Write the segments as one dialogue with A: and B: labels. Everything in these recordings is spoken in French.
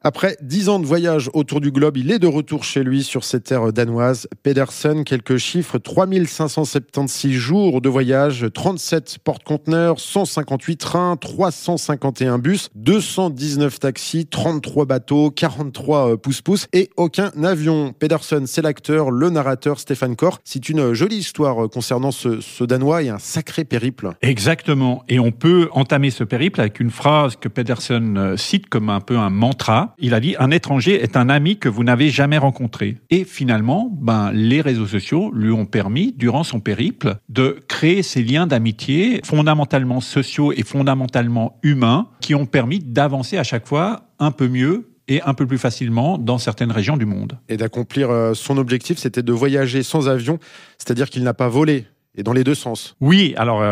A: Après 10 ans de voyage autour du globe, il est de retour chez lui sur ses terres danoises. Pedersen, quelques chiffres, 3576 jours de voyage, 37 porte-conteneurs, 158 trains, 351 bus, 219 taxis, 33 bateaux, 43 pousse-pousse et aucun avion. Pedersen, c'est l'acteur, le narrateur Stefan Kor. C'est une jolie histoire concernant ce Danois et un sacré périple.
B: Exactement. Et on peut entamer ce périple avec une phrase que Pedersen cite comme un peu un mantra. Il a dit « Un étranger est un ami que vous n'avez jamais rencontré ». Et finalement, les réseaux sociaux lui ont permis, durant son périple, de créer ces liens d'amitié fondamentalement sociaux et fondamentalement humains qui ont permis d'avancer à chaque fois un peu mieux et un peu plus facilement dans certaines régions du monde.
A: Et d'accomplir son objectif, c'était de voyager sans avion, c'est-à-dire qu'il n'a pas volé. Et dans les deux sens.
B: Oui, alors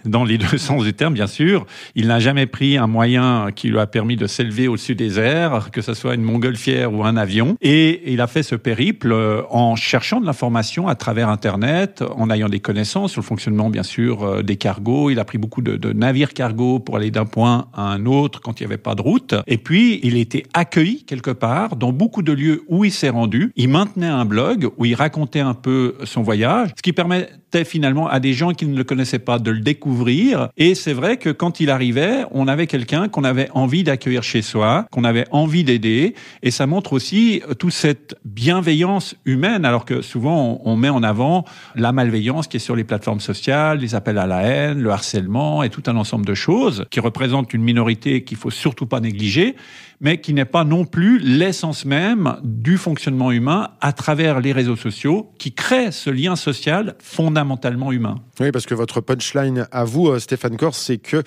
B: dans les deux sens du terme, bien sûr. Il n'a jamais pris un moyen qui lui a permis de s'élever au-dessus des airs, que ce soit une montgolfière ou un avion. Et il a fait ce périple en cherchant de l'information à travers Internet, en ayant des connaissances sur le fonctionnement, bien sûr, des cargos. Il a pris beaucoup de navires cargos pour aller d'un point à un autre quand il n'y avait pas de route. Et puis, il a été accueilli quelque part dans beaucoup de lieux où il s'est rendu. Il maintenait un blog où il racontait un peu son voyage, ce qui permettait finalement à des gens qui ne le connaissaient pas de le découvrir. Et c'est vrai que quand il arrivait, on avait quelqu'un qu'on avait envie d'accueillir chez soi, qu'on avait envie d'aider. Et ça montre aussi toute cette bienveillance humaine, alors que souvent on met en avant la malveillance qui est sur les plateformes sociales, les appels à la haine, le harcèlement et tout un ensemble de choses qui représentent une minorité qu'il faut surtout pas négliger, mais qui n'est pas non plus l'essence même du fonctionnement humain à travers les réseaux sociaux qui créent ce lien social fondamentalement humain.
A: Oui, parce que votre punchline à vous, Stefan Kor, c'est que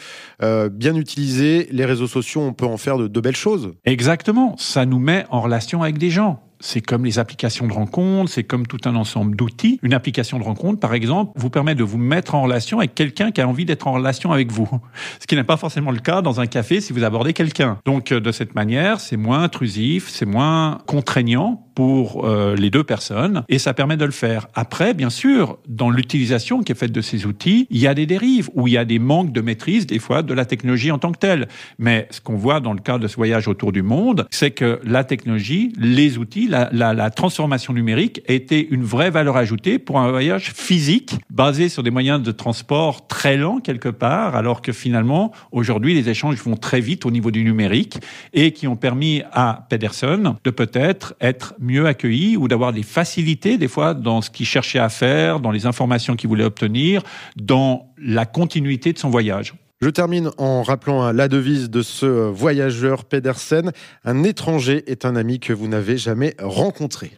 A: bien utilisés, les réseaux sociaux, on peut en faire de belles choses.
B: Exactement, ça nous met en relation avec des gens. C'est comme les applications de rencontre, c'est comme tout un ensemble d'outils. Une application de rencontre, par exemple, vous permet de vous mettre en relation avec quelqu'un qui a envie d'être en relation avec vous. Ce qui n'est pas forcément le cas dans un café si vous abordez quelqu'un. Donc, de cette manière, c'est moins intrusif, c'est moins contraignant pour les deux personnes et ça permet de le faire. Après, bien sûr, dans l'utilisation qui est faite de ces outils, il y a des dérives ou il y a des manques de maîtrise des fois de la technologie en tant que telle. Mais ce qu'on voit dans le cadre de ce voyage autour du monde, c'est que la technologie, les outils, la transformation numérique a été une vraie valeur ajoutée pour un voyage physique basé sur des moyens de transport très lents quelque part, alors que finalement, aujourd'hui, les échanges vont très vite au niveau du numérique et qui ont permis à Pedersen de peut-être être mieux accueilli ou d'avoir des facilités des fois dans ce qu'il cherchait à faire, dans les informations qu'il voulait obtenir, dans la continuité de son voyage.
A: Je termine en rappelant la devise de ce voyageur Pedersen. Un étranger est un ami que vous n'avez jamais rencontré.